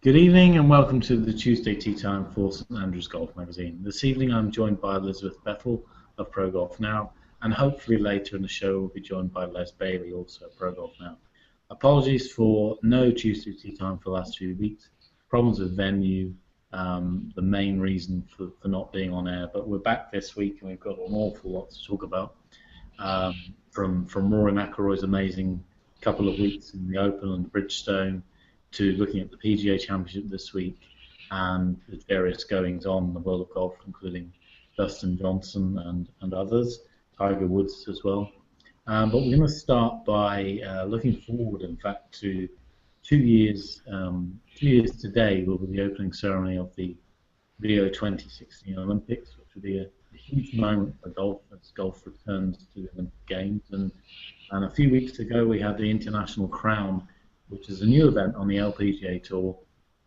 Good evening and welcome to the Tuesday Tea Time for St Andrews Golf Magazine. This evening I'm joined by Elizabeth Bethel of Pro Golf Now, and hopefully later in the show we'll be joined by Les Bailey, also of Pro Golf Now. Apologies for no Tuesday Tea Time for the last few weeks. Problems with venue, the main reason for not being on air, but we're back this week and we've got an awful lot to talk about. From Rory McIlroy's amazing couple of weeks in the Open and Bridgestone, to looking at the PGA Championship this week and the various goings-on in the world of golf, including Dustin Johnson and others, Tiger Woods as well. But we're going to start by looking forward, in fact, to 2 years. 2 years today will be the opening ceremony of the Rio 2016 Olympics, which will be a huge moment for golf as golf returns to the Olympic Games. And a few weeks ago we had the International Crown, which is a new event on the LPGA Tour,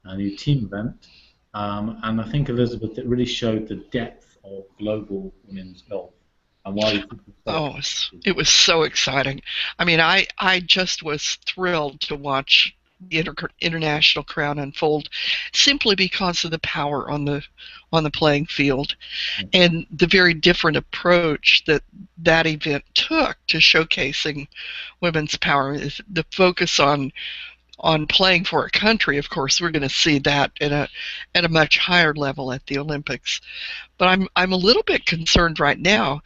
a new team event. And I think, Elizabeth, it really showed the depth of global women's golf and why you think it was so exciting. I mean, I just was thrilled to watch the International Crown unfold, simply because of the power on the playing field and the very different approach that event took to showcasing women's power. The focus on playing for a country. Of course, we're going to see that at a much higher level at the Olympics. But I'm a little bit concerned right now,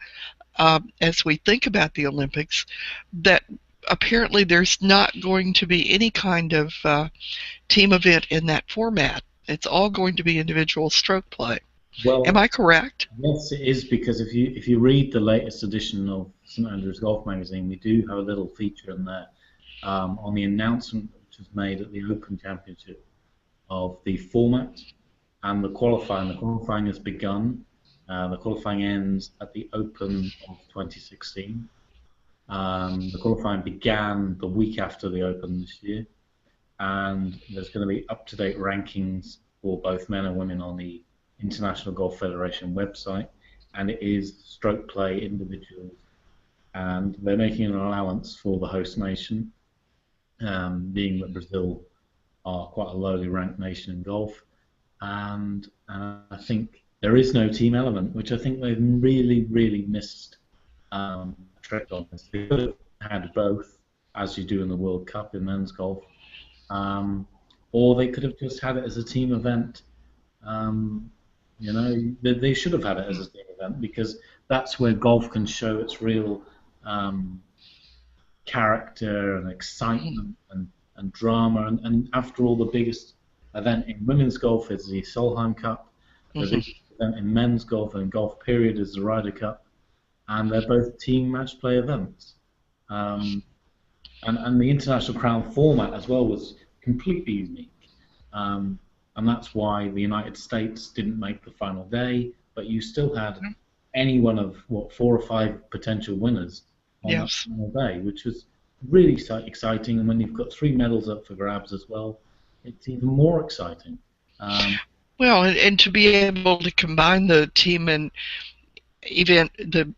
as we think about the Olympics, that apparently there's not going to be any kind of team event in that format. It's all going to be individual stroke play. Well, am I correct? Yes, it is, because if you read the latest edition of St Andrews Golf Magazine, we do have a little feature in there on the announcement which was made at the Open Championship of the format and the qualifying. The qualifying has begun. The qualifying ends at the Open of 2016. The qualifying began the week after the Open this year, and there's going to be up-to-date rankings for both men and women on the International Golf Federation website, and it is stroke play individuals, and they're making an allowance for the host nation, being that Brazil are quite a lowly ranked nation in golf, and I think there is no team element, which I think they've really missed trick on this. They could have had both, as you do in the World Cup in men's golf, or they could have just had it as a team event. You know, they should have had it as a team event, because that's where golf can show its real character and excitement and drama. And after all, the biggest event in women's golf is the Solheim Cup. The biggest event in men's golf and golf period is the Ryder Cup. And they're both team match play events. And the International Crown format as well was completely unique. And that's why the United States didn't make the final day, but you still had any one of, 4 or 5 potential winners on that final day, which was really exciting. And when you've got 3 medals up for grabs as well, it's even more exciting. Well, and to be able to combine the team and event, the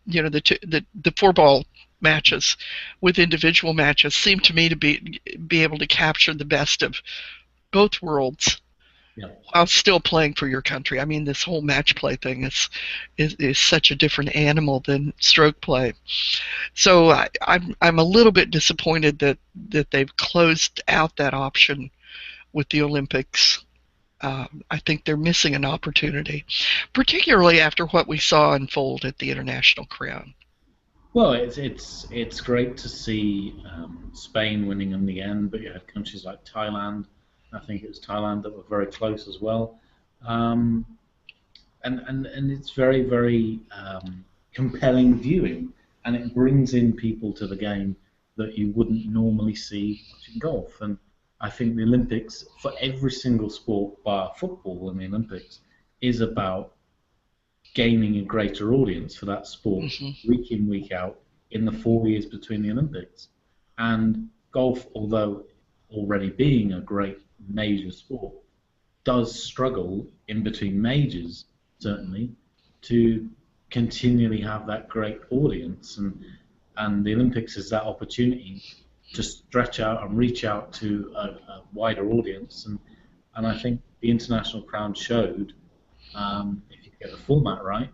4-ball matches with individual matches, seemed to me to be able to capture the best of both worlds, while still playing for your country. I mean, this whole match play thing is such a different animal than stroke play. So I'm a little bit disappointed that they've closed out that option with the Olympics. I think they're missing an opportunity, particularly after what we saw unfold at the International Crown. Well, it's great to see Spain winning in the end, but you had countries like Thailand. I think it was Thailand that were very close as well, and it's very compelling viewing, and it brings in people to the game that you wouldn't normally see watching golf. And I think the Olympics, for every single sport bar football in the Olympics, is about gaining a greater audience for that sport week in, week out in the 4 years between the Olympics. And golf, although already being a great major sport, does struggle in between majors, certainly, to continually have that great audience. And the Olympics is that opportunity to stretch out and reach out to a wider audience. And And I think the International Crown showed, if you get the format right,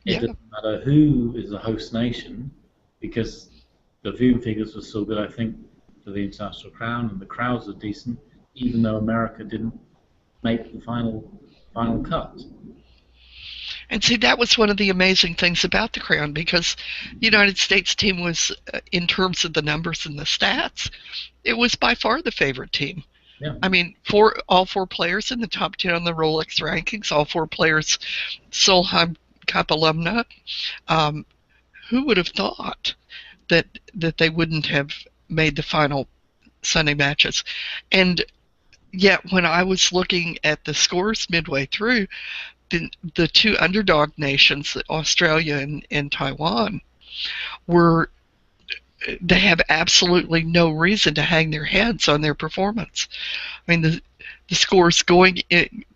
it Yeah. doesn't matter who is the host nation, because the viewing figures were still good, I think, for the International Crown, and the crowds are decent, even though America didn't make the final cut. And see, that was one of the amazing things about the Crown, because the United States team was, in terms of the numbers and the stats, it was by far the favorite team. Yeah. I mean, all four players in the top 10 on the Rolex rankings, all four players Solheim Cup alumni. Um, who would have thought that they wouldn't have made the final Sunday matches? And yet, when I was looking at the scores midway through, the two underdog nations, Australia and Taiwan, were they have absolutely no reason to hang their heads on their performance. I mean, the scores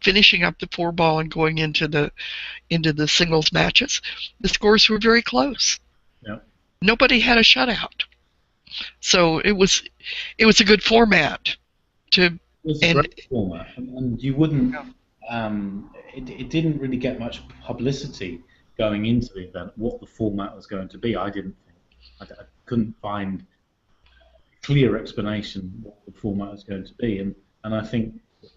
finishing up the four ball and going into the singles matches, the scores were very close. Yeah. Nobody had a shutout, so it was a good format. It was a great format, and you wouldn't. It didn't really get much publicity going into the event. What the format was going to be, I didn't think. I couldn't find a clear explanation what the format was going to be, and I think it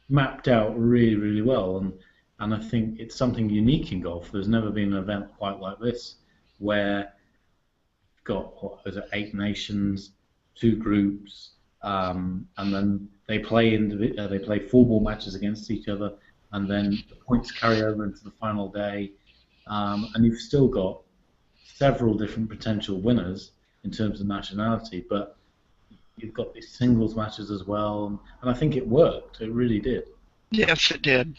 mapped out really, really well. And I think it's something unique in golf. There's never been an event quite like this where you've got, what was it, 8 nations, 2 groups. And then they play 4-ball matches against each other, and then the points carry over into the final day, and you've still got several different potential winners in terms of nationality, but you've got these singles matches as well, and I think it worked. It really did. Yes, it did.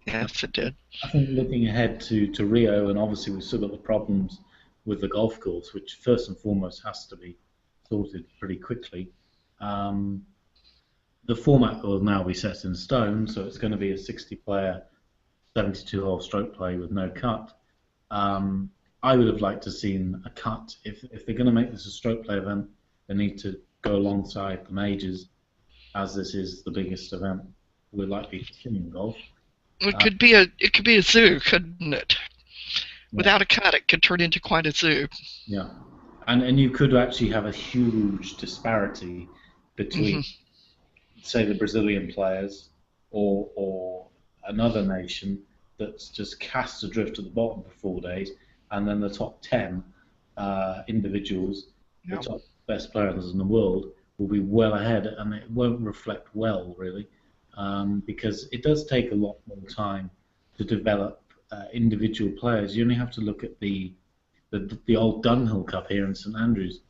Yes, it did. I think looking ahead to Rio, and obviously we've still got the problems with the golf course, which first and foremost has to be sorted pretty quickly. The format will now be set in stone, so it's going to be a 60-player, 72-hole stroke play with no cut. I would have liked to have seen a cut. If they're going to make this a stroke play event, they need to go alongside the majors, as this is the biggest event we're likely to see in golf. It could be a zoo, couldn't it? Without a cut, it could turn into quite a zoo. Yeah, and you could actually have a huge disparity between, say, the Brazilian players or another nation that's just cast adrift at the bottom for 4 days, and then the top 10 individuals, the top best players in the world, will be well ahead, and it won't reflect well, really, because it does take a lot more time to develop individual players. You only have to look at the old Dunhill Cup here in St Andrews,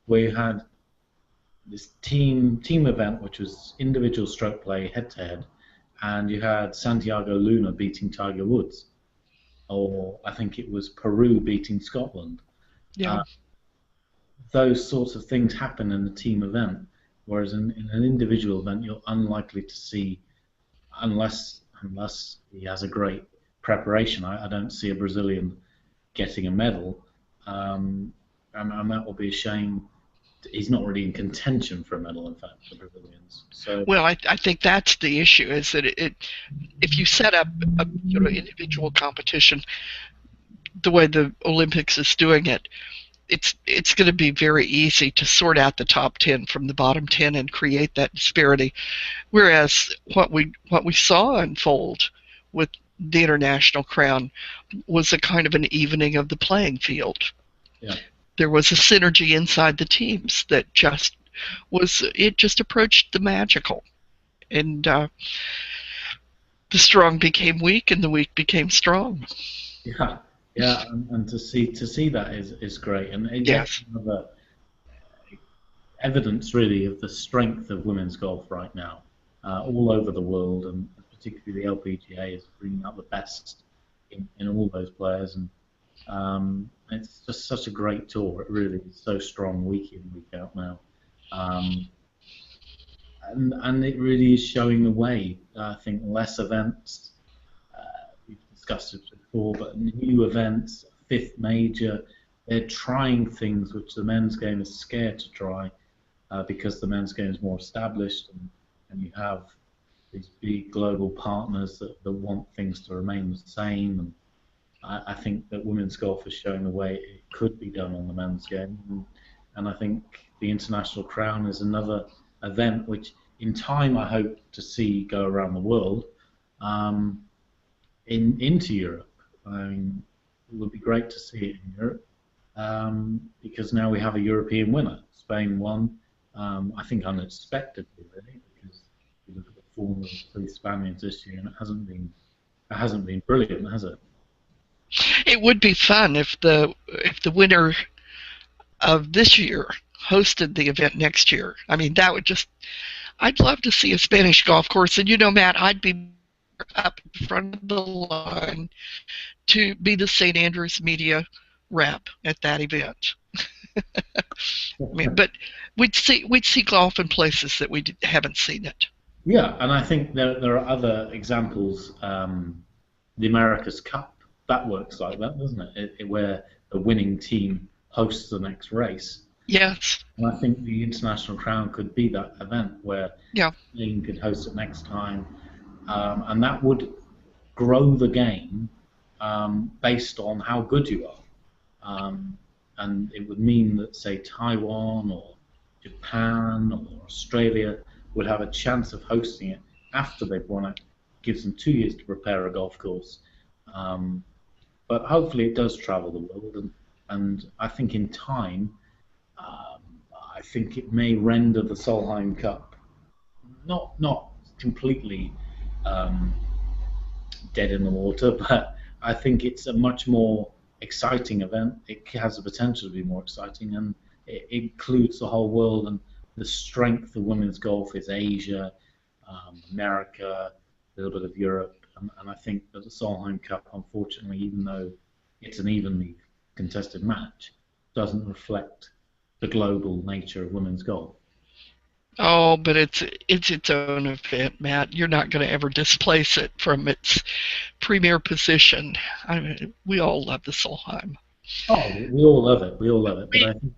where you had this team event, which was individual stroke play head-to-head, and you had Santiago Luna beating Tiger Woods, or I think it was Peru beating Scotland. Yeah. Those sorts of things happen in a team event, whereas in an individual event, you're unlikely to see, unless he has a great preparation. I don't see a Brazilian getting a medal, and that will be a shame. He's not really in contention for a medal, in fact, for Brazilians. So, well, I think that's the issue, is that if you set up a individual competition the way the Olympics is doing it, it's going to be very easy to sort out the top 10 from the bottom 10 and create that disparity. Whereas what we saw unfold with the International Crown was a kind of an evening of the playing field. Yeah. There was a synergy inside the teams that just approached the magical, and the strong became weak and the weak became strong. Yeah, and to see that is great, and it gets another evidence really of the strength of women's golf right now, all over the world, and particularly the LPGA is bringing out the best in all those players, and it's just such a great tour. It really is so strong week in, week out now, and it really is showing the way. I think less events. We've discussed it before, but new events, 5th major, they're trying things which the men's game is scared to try, because the men's game is more established, and you have these big global partners that want things to remain the same. And I think that women's golf is showing the way it could be done on the men's game. And I think the International Crown is another event which, in time, I hope to see go around the world, into Europe. I mean, it would be great to see it in Europe, because now we have a European winner. Spain won, I think unexpectedly, really, because you look at the form of the Spaniards this year, and it hasn't been brilliant, has it? It would be fun if the winner of this year hosted the event next year. I mean, that would just, I'd love to see a Spanish golf course. And you know, Matt, I'd be up in front of the line to be the St. Andrews media rep at that event. I mean, but we'd see golf in places that we haven't seen it. Yeah, and I think there are other examples. The America's Cup, that works like that, doesn't it? Where the winning team hosts the next race. Yes. And I think the International Crown could be that event where Spain could host it next time, and that would grow the game based on how good you are. And it would mean that, say, Taiwan or Japan or Australia would have a chance of hosting it after they've won it. Gives them 2 years to prepare a golf course. But hopefully it does travel the world, and I think in time, I think it may render the Solheim Cup not completely dead in the water, but I think it's a much more exciting event. It has the potential to be more exciting, and it includes the whole world, and the strength of women's golf is Asia, America, a little bit of Europe, and I think that the Solheim Cup, unfortunately, even though it's an evenly contested match, doesn't reflect the global nature of women's golf. Oh, but it's its own event, Matt. You're not going to ever displace it from its premier position. I mean, we all love the Solheim. Oh, we all love it. We all love it. But I think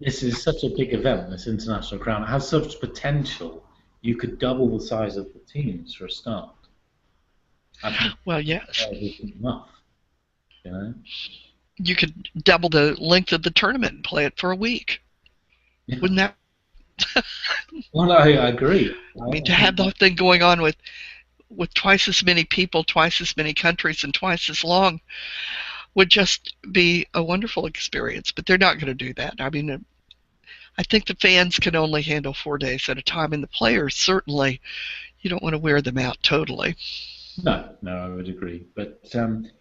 this is such a big event, this International Crown. It has such potential. You could double the size of the teams for a start. Well, yes. Enough, you know? You could double the length of the tournament and play it for a week. Yeah. Wouldn't that? Well, I agree. I mean, to have the thing going on with twice as many people, twice as many countries, and twice as long would just be a wonderful experience. But they're not going to do that. I mean, I think the fans can only handle 4 days at a time, and the players, certainly, you don't want to wear them out totally. No, I would agree. But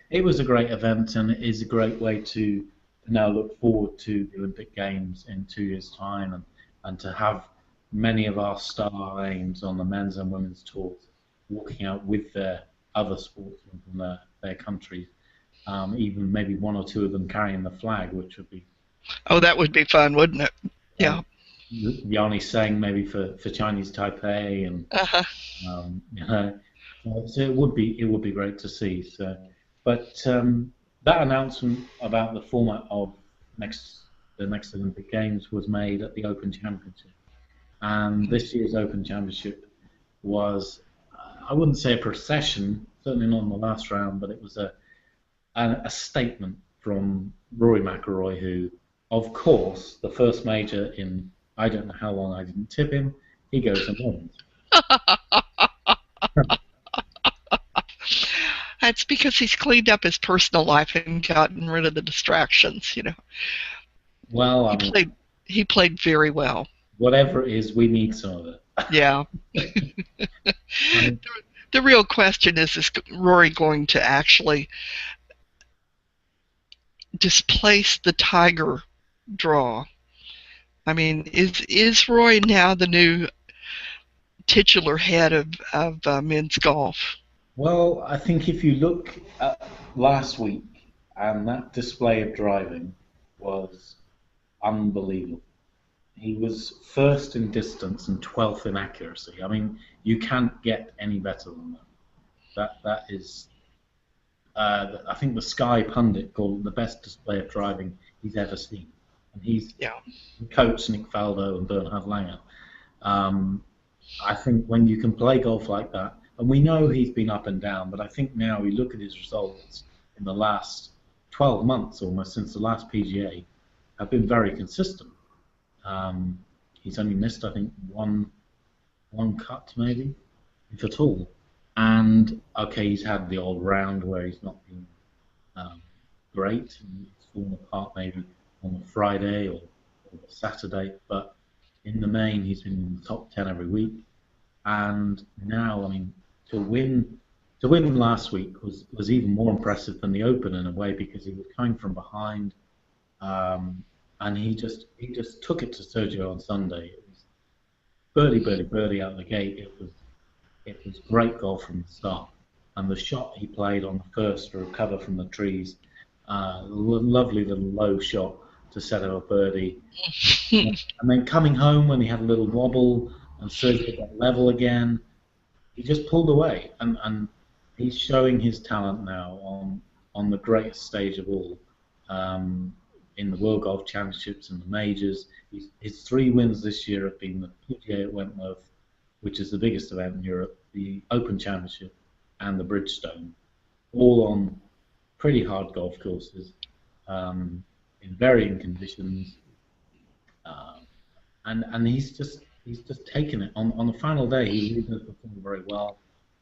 it was a great event, and it is a great way to now look forward to the Olympic Games in 2 years' time, and to have many of our star names on the men's and women's tours walking out with their other sportsmen from their countries, even maybe one or two of them carrying the flag, which would be... Oh, that would be fun, wouldn't it? Yeah. Yanni sang maybe for Chinese Taipei, and you know, so it would be great to see. So, but that announcement about the format of the next Olympic Games was made at the Open Championship, and this year's Open Championship was, I wouldn't say a procession, certainly not in the last round, but it was a statement from Rory McIlroy, who, of course, the first major in I don't know how long I didn't tip him, he goes and wins. That's because he's cleaned up his personal life and gotten rid of the distractions, you know. Well, he played very well. Whatever it is, we need some of it. Yeah. The real question is Rory going to actually displace the Tiger draw? I mean, is Rory now the new titular head of men's golf? Well, I think if you look at last week, and that display of driving was unbelievable. He was first in distance and 12th in accuracy. I mean, you can't get any better than that. That is, I think the Sky pundit called it the best display of driving he's ever seen. And he's coached Nick Faldo and Bernhard Langer. I think when you can play golf like that, and we know he's been up and down, but I think now we look at his results in the last 12 months almost since the last PGA have been very consistent. Um, he's only missed, I think, one cut maybe, if at all. And okay, he's had the old round where he's not been um, great, and he's fallen apart maybe on a Friday or a Saturday, but in the main he's been in the top 10 every week. And now, I mean, to win last week was even more impressive than the Open in a way because he was coming from behind, and he just took it to Sergio on Sunday. It was birdie, birdie, birdie out of the gate. It was great golf from the start, and the shot he played on the first to recover from the trees, lovely little low shot to set up a birdie, and then coming home when he had a little wobble and Sergio got level again, he just pulled away, and he's showing his talent now on the greatest stage of all, in the World Golf Championships and the majors. His 3 wins this year have been the PGA at Wentworth, which is the biggest event in Europe, the Open Championship, and the Bridgestone, all on pretty hard golf courses, in varying conditions, and he's just taken it on the final day. He really does perform very well.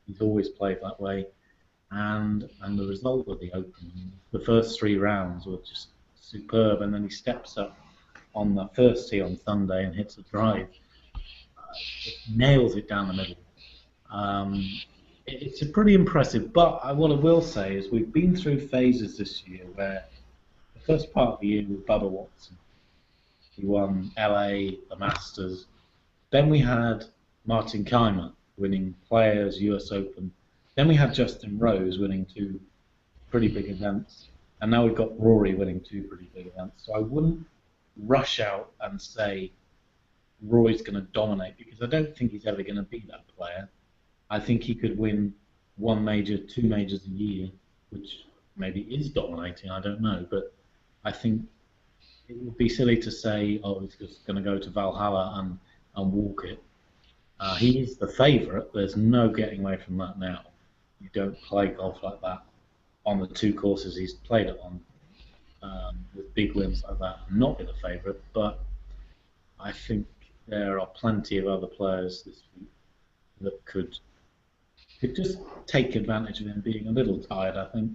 He's always played that way, and the result of the Open, the first 3 rounds were just superb, and then he steps up on the first tee on Sunday and hits a drive, nails it down the middle. It's a pretty impressive. But what I will say is we've been through phases this year where the first part of the year with Bubba Watson, he won LA, the Masters. Then we had Martin Keimer winning Players, US Open. Then we had Justin Rose winning 2 pretty big events. And now we've got Rory winning 2 pretty big events. So I wouldn't rush out and say Rory's going to dominate, because I don't think he's ever going to be that player. I think he could win 1 major, 2 majors a year, which maybe is dominating, I don't know. But I think it would be silly to say, oh, he's just going to go to Valhalla and walk it. He is the favourite. There's no getting away from that now. You don't play golf like that on the 2 courses he's played it on, with big wins like that, and not be the favourite. But I think there are plenty of other players this week that could just take advantage of him being a little tired. I think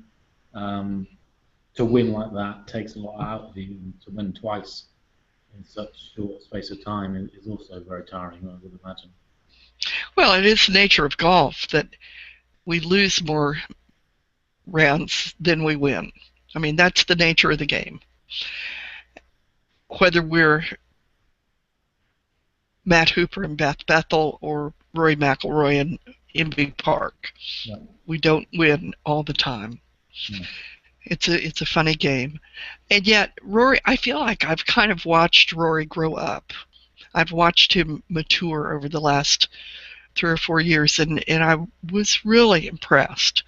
to win like that takes a lot out of you, and to win twice in such short space of time is also very tiring, I would imagine. Well, it is the nature of golf that we lose more rounds than we win. I mean, that's the nature of the game. Whether we're Matt Hooper and Beth Bethel or Rory McIlroy and Inby Park, Yeah. we don't win all the time. Yeah. It's a funny game. And yet, Rory, I feel like I've kind of watched Rory grow up. I've watched him mature over the last 3 or 4 years, and I was really impressed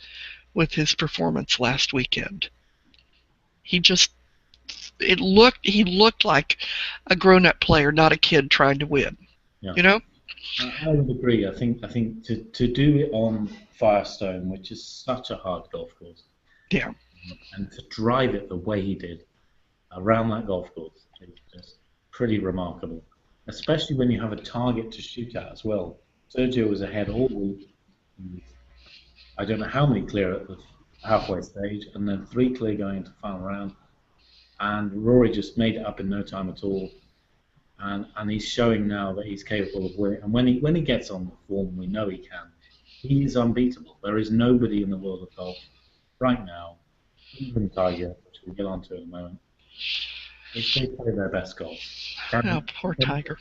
with his performance last weekend. He looked like a grown-up player, not a kid trying to win. Yeah. You know? I would agree. I think to do it on Firestone, which is such a hard golf course, Yeah. and to drive it the way he did around that golf course is just pretty remarkable, especially when you have a target to shoot at as well. Sergio was ahead all week. I don't know how many clear at the halfway stage, and then 3 clear going into the final round. And Rory just made it up in no time at all. And he's showing now that he's capable of winning. And when he gets on the form, we know he can. He is unbeatable. There is nobody in the world of golf right now, even Tiger, which we'll get onto in a moment, if they play their best golf. Oh, poor Tiger.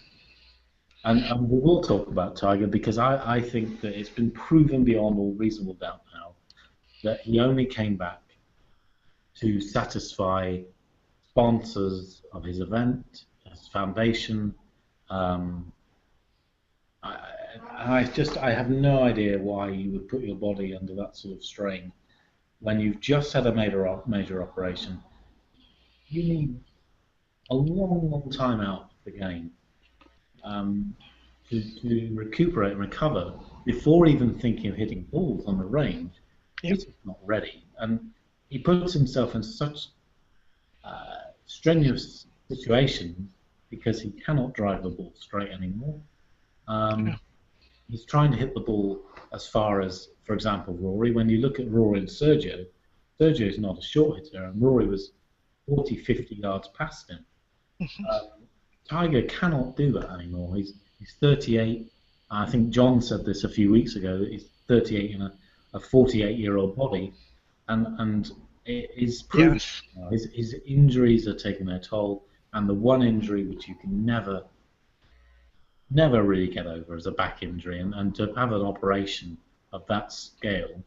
And we will talk about Tiger, because I think that it's been proven beyond all reasonable doubt now that he only came back to satisfy sponsors of his event, his foundation. I have no idea why you would put your body under that sort of strain when you've just had a major operation. You need a long, long time out of the game. to recuperate and recover before even thinking of hitting balls on the range. Yep. He's just not ready, and he puts himself in such strenuous situations because he cannot drive the ball straight anymore. He's trying to hit the ball as far as, for example, Rory. When you look at Rory and Sergio is not a short hitter, and Rory was 40, 50 yards past him. Tiger cannot do that anymore. He's 38. I think John said this a few weeks ago, that he's 38 in a 48-year-old body, and it is proven. Yes. His injuries are taking their toll, and the one injury which you can never really get over is a back injury, and to have an operation of that scale,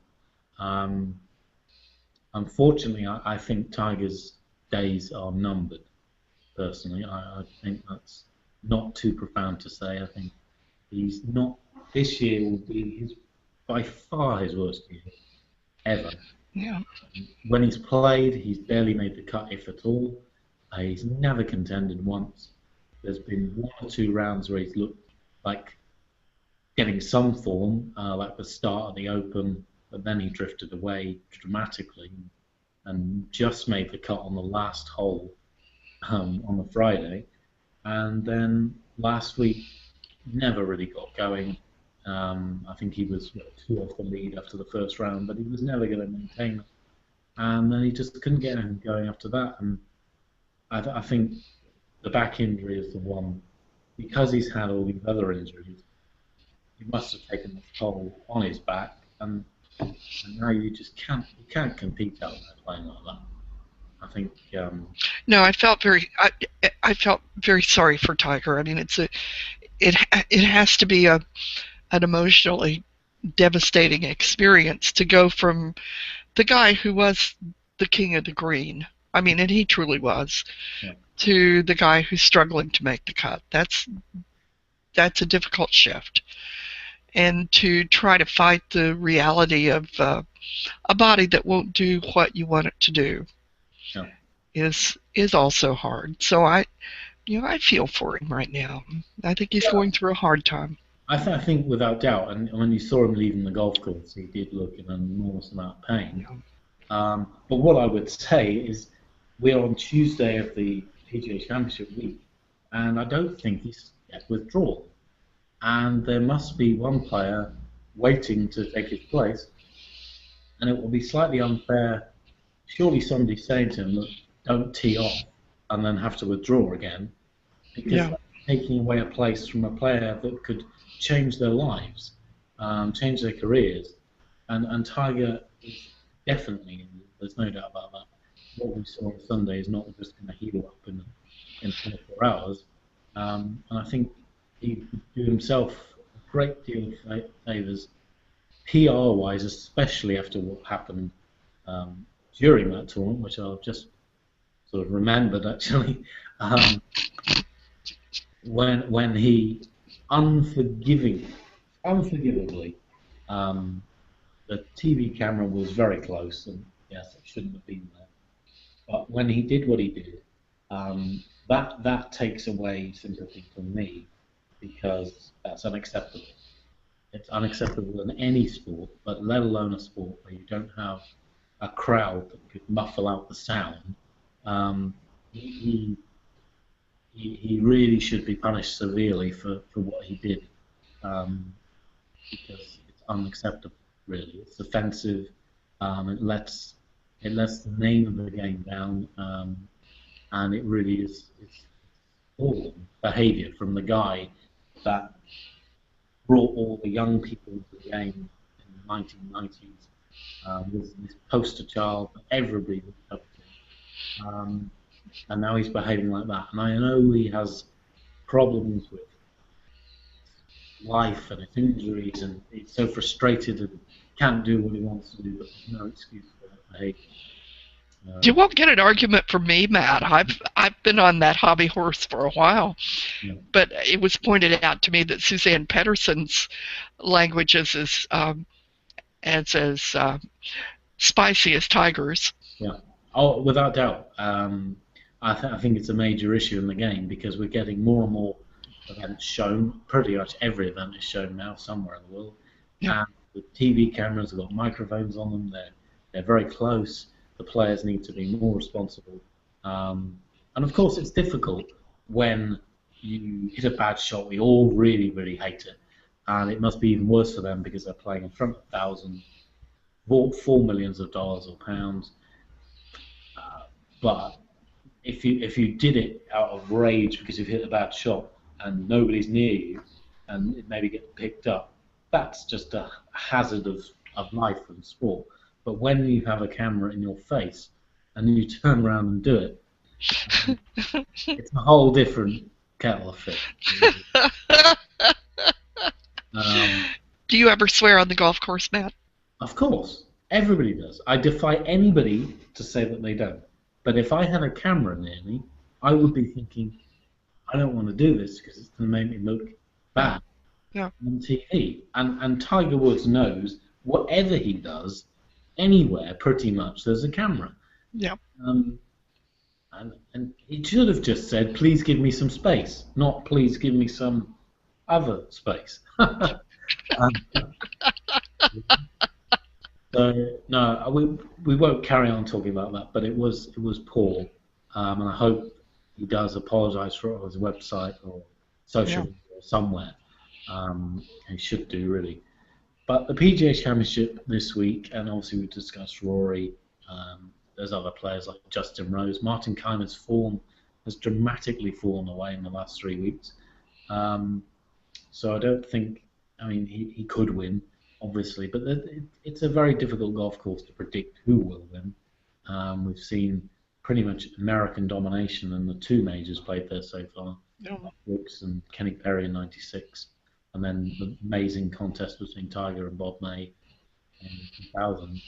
unfortunately, I think Tiger's days are numbered. Personally, I think that's not too profound to say. I think he's not. This year will be by far his worst year ever. Yeah. When he's played, he's barely made the cut, if at all. He's never contended once. There's been 1 or 2 rounds where he's looked like getting some form, like the start of the Open, but then he drifted away dramatically and just made the cut on the last hole on the Friday. And then last week, never really got going. I think he was 2 off the lead after the first round, but he was never going to maintain it. And then he just couldn't get anything going after that. And I think the back injury is the one, because he's had all these other injuries. He must have taken the toll on his back, and now you just can't compete out there playing like that. I think. No, I felt very sorry for Tiger. I mean, it has to be an emotionally devastating experience to go from the guy who was the king of the green. I mean, and he truly was, yeah, to the guy who's struggling to make the cut. That's a difficult shift. And to try to fight the reality of a body that won't do what you want it to do, yeah, is also hard. So I feel for him right now. I think he's going through a hard time. I think without doubt, and when you saw him leaving the golf course, he did look in an enormous amount of pain. Yeah. But what I would say is, we're on Tuesday of the PGA Championship week, and I don't think he's yet withdrawn. And there must be one player waiting to take his place, and it will be slightly unfair. Surely somebody's saying to him, look, don't tee off and then have to withdraw again, because that's taking away a place from a player that could change their lives, change their careers. And Tiger is definitely, there's no doubt about that, what we saw on Sunday is not just going to heal up in 24 hours. And I think he would do himself a great deal of favours, PR-wise, especially after what happened during that tournament, which I've just sort of remembered actually, when he unforgivably, the TV camera was very close, and yes, it shouldn't have been there. But when he did what he did, that takes away sympathy from me, because that's unacceptable. It's unacceptable in any sport, but let alone a sport where you don't have a crowd that could muffle out the sound. He really should be punished severely for what he did, because it's unacceptable. Really, it's offensive. It lets the name of the game down, and it really is awful behaviour from the guy that brought all the young people into the game in the 1990s. Was this poster child that everybody looked up to, and now he's behaving like that. And I know he has problems with life and his injuries, and he's so frustrated and can't do what he wants to do, but there's no excuse for that behaviour. You won't get an argument from me, Matt. I've been on that hobby horse for a while, yeah. But it was pointed out to me that Suzanne Pedersen's language is as spicy as Tiger's. Yeah. Oh, without doubt. I think it's a major issue in the game, because we're getting more and more events shown. Pretty much every event is shown now somewhere in the world. Yeah. And the TV cameras have got microphones on them. They're very close. The players need to be more responsible. And of course, it's difficult when you hit a bad shot. We all really, really hate it. And it must be even worse for them because they're playing in front of thousands, $4 million or pounds. But if you did it out of rage because you've hit a bad shot and nobody's near you and it maybe gets picked up, that's just a hazard of life and sport. But when you have a camera in your face and you turn around and do it, it's a whole different kettle of fish. Do you ever swear on the golf course, Matt? Of course, everybody does. I defy anybody to say that they don't. But if I had a camera near me, I would be thinking, I don't want to do this because it's going to make me look bad on TV. And Tiger Woods knows whatever he does, anywhere pretty much, there's a camera. Yeah. And he should have just said, please give me some space, not please give me some other space. So no, we won't carry on talking about that. But it was poor, and I hope he does apologise for it on his website or social media or somewhere. He should do really. But the PGA Championship this week, and obviously we discussed Rory. There's other players like Justin Rose. Martin Kaymer's form has dramatically fallen away in the last 3 weeks. So I don't think. I mean, he could win, obviously, but it's a very difficult golf course to predict who will win. We've seen pretty much American domination in the 2 majors played there so far. Brooks and Kenny Perry in '96, and then the amazing contest between Tiger and Bob May in 2000.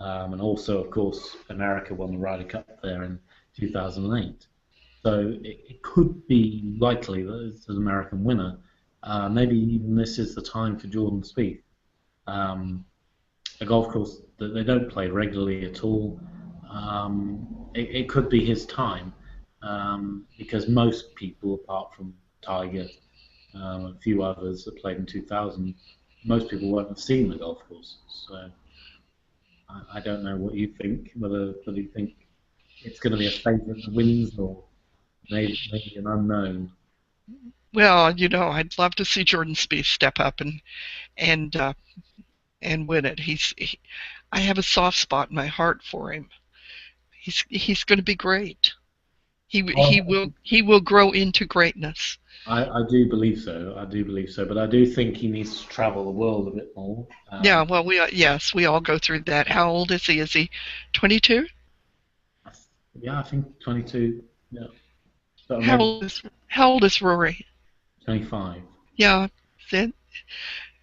And also, of course, America won the Ryder Cup there in 2008. So it could be likely that it's an American winner. Maybe even this is the time for Jordan Spieth. A golf course that they don't play regularly at all. It could be his time because most people, apart from Tiger, a few others that played in 2000, most people won't have seen the golf course. So I don't know what you think, whether you think it's going to be a favourite that wins or maybe an unknown. Well, I'd love to see Jordan Spieth step up and win it. I have a soft spot in my heart for him. He's going to be great. He will grow into greatness. I do believe so. But I do think he needs to travel the world a bit more. Yeah. Well, we all go through that. How old is he? Is he 22? Yeah, I think 22. Yeah. So how old is Rory? 25. Yeah.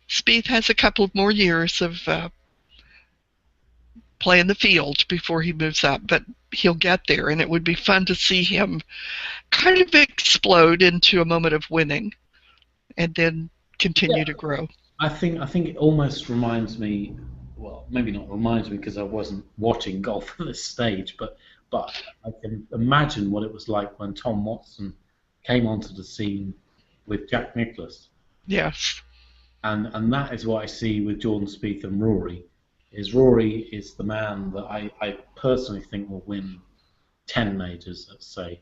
Spieth has a couple of more years of play in the field before he moves up, but he'll get there, and it would be fun to see him kind of explode into a moment of winning and then continue to grow. I think it almost reminds me, well, maybe not reminds me because I wasn't watching golf at this stage, but I can imagine what it was like when Tom Watson came onto the scene with Jack Nicklaus. Yes. And that is what I see with Jordan Spieth and Rory. Rory is the man that I personally think will win 10 majors, let's say,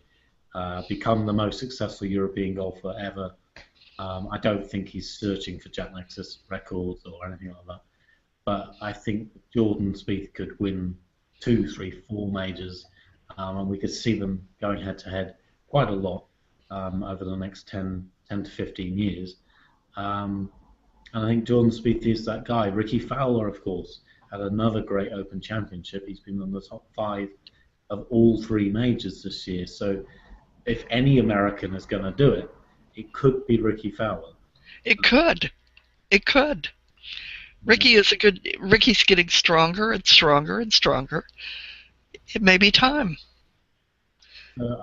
become the most successful European golfer ever. I don't think he's searching for Jack Nicklaus records or anything like that. But I think Jordan Spieth could win 2, 3, 4 majors, and we could see them going head-to-head quite a lot over the next 10 to 15 years. And I think Jordan Spieth is that guy. Ricky Fowler, of course, had another great Open Championship. He's been in the top 5 of all 3 majors this year. So if any American is going to do it, it could be Ricky Fowler. It could. Ricky's getting stronger and stronger and stronger. It may be time.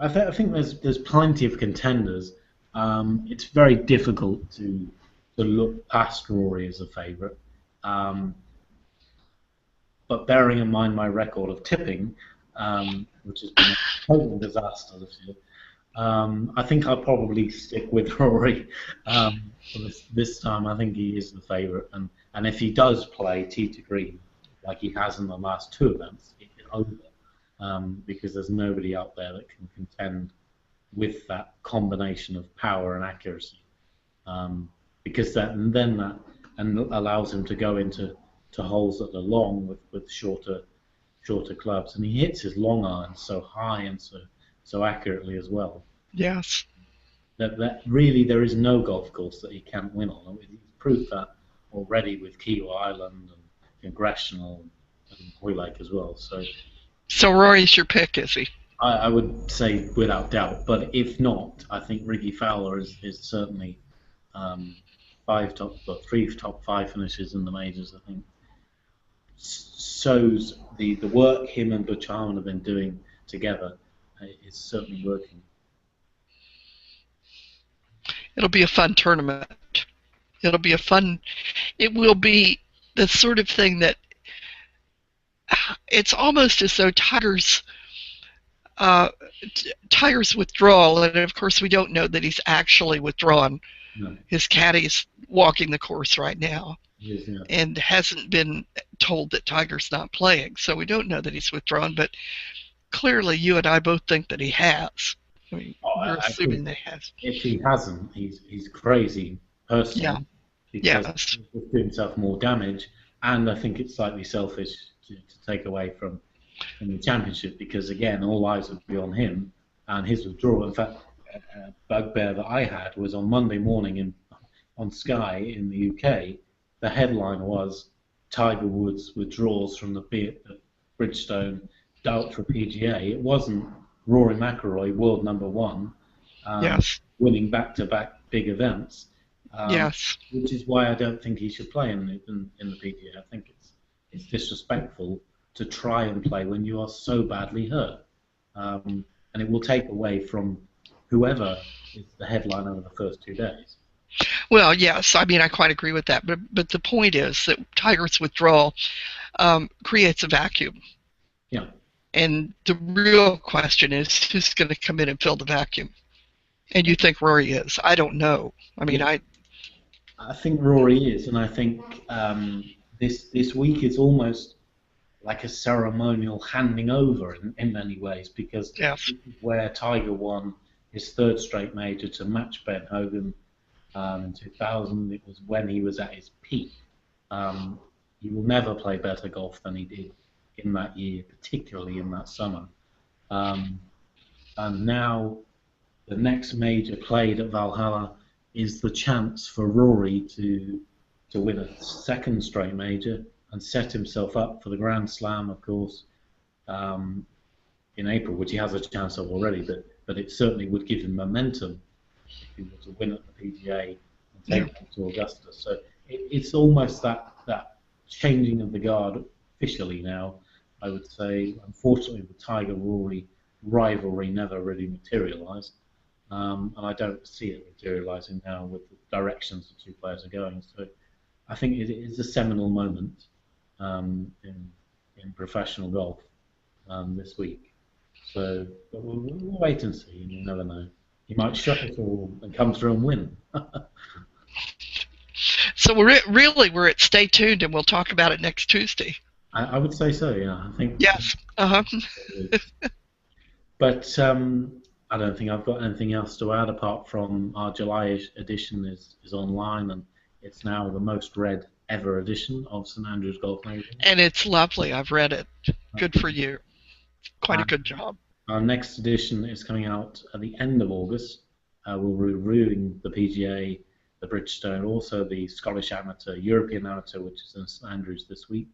I think there's plenty of contenders. It's very difficult to look past Rory as a favourite. But bearing in mind my record of tipping, which has been a total disaster this year, I think I'll probably stick with Rory for this time. I think he is the favourite, and if he does play tee to green like he has in the last two events, it's over because there's nobody out there that can contend with that combination of power and accuracy. Because that allows him to go into holes that are long with shorter clubs, and he hits his long irons so high and so accurately as well. Yes. That really there is no golf course that he can't win on. He's proved that already with Kiawah Island and Congressional and Hoylake as well. So Rory's your pick, is he? I would say without doubt, but if not, I think Ricky Fowler is certainly three top five finishes in the majors. I think shows the work him and Butch Harmon have been doing together is certainly working. It'll be a fun tournament. It will be the sort of thing that it's almost as though Tiger's withdrawal, and of course we don't know that he's actually withdrawn. No. His caddy's walking the course right now. Yes, yeah. And hasn't been told that Tiger's not playing, so we don't know that he's withdrawn, but clearly you and I both think that he has. I mean, we're assuming that he has. If he hasn't, he's crazy person. Yeah. Because he's doing himself more damage, and I think it's slightly selfish to take away from the championship, because again, all eyes would be on him and his withdrawal. In fact, a bugbear that I had was on Monday morning on Sky in the UK. The headline was Tiger Woods withdraws from the Bridgestone Ultra PGA. It wasn't Rory McIlroy, world number one, Yes. winning back-to-back big events. Yes. Which is why I don't think he should play in the PGA. I think it's disrespectful to try and play when you are so badly hurt, and it will take away from whoever is the headline over the first 2 days. Well, yes, I mean I quite agree with that, but the point is that Tiger's withdrawal creates a vacuum. Yeah. And the real question is who's going to come in and fill the vacuum? And you think Rory is? I don't know. I mean, I think Rory is, and I think this week is almost like a ceremonial handing over in many ways, because Yes. where Tiger won his third straight major to match Ben Hogan in 2000, it was when he was at his peak. He will never play better golf than he did in that year, particularly in that summer. And now the next major played at Valhalla is the chance for Rory to win a second straight major and set himself up for the Grand Slam, of course, in April, which he has a chance of already, but it certainly would give him momentum if he were to win at the PGA and take it to Augusta. So it's almost that changing of the guard officially now, I would say. Unfortunately, the Tiger-Rory rivalry never really materialised, and I don't see it materialising now with the directions the two players are going. So I think it is a seminal moment in professional golf this week. So but we'll wait and see, and you never know. He might shut it all and come through and win. So we're at stay tuned, and we'll talk about it next Tuesday. I would say so, yeah. I think. Yes. But I don't think I've got anything else to add apart from our July edition is online, and it's now the most read ever edition of St Andrews Golf Magazine. And it's lovely. I've read it. Good for you. Quite a good job. Our next edition is coming out at the end of August. We'll be reviewing the PGA, the Bridgestone, also the Scottish Amateur, European Amateur, which is in St Andrews this week,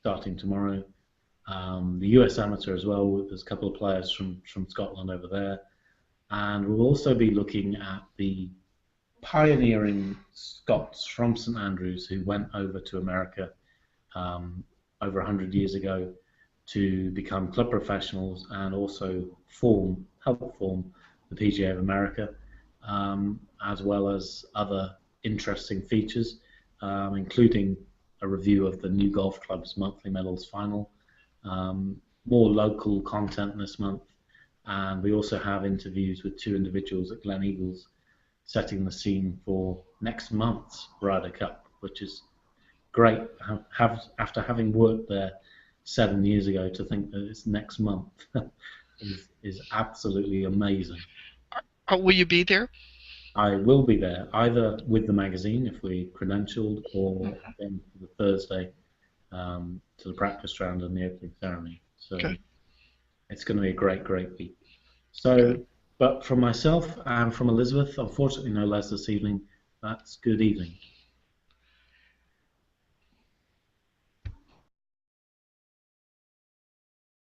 starting tomorrow. The US Amateur as well. There's a couple of players from Scotland over there. And we'll also be looking at the pioneering Scots from St Andrews who went over to America over 100 years ago to become club professionals and also help form the PGA of America, as well as other interesting features, including a review of the New Golf Club's monthly medals final, more local content this month, and we also have interviews with two individuals at Glen Eagles, setting the scene for next month's Ryder Cup, which is great. After having worked there 7 years ago, to think that it's next month is absolutely amazing. Will you be there? I will be there either with the magazine if we credentialed, or then for the Thursday to the practice round and the opening ceremony. So Good. it's going to be a great, great week. So, Good. but from myself and from Elizabeth, unfortunately no Les this evening. That's good evening.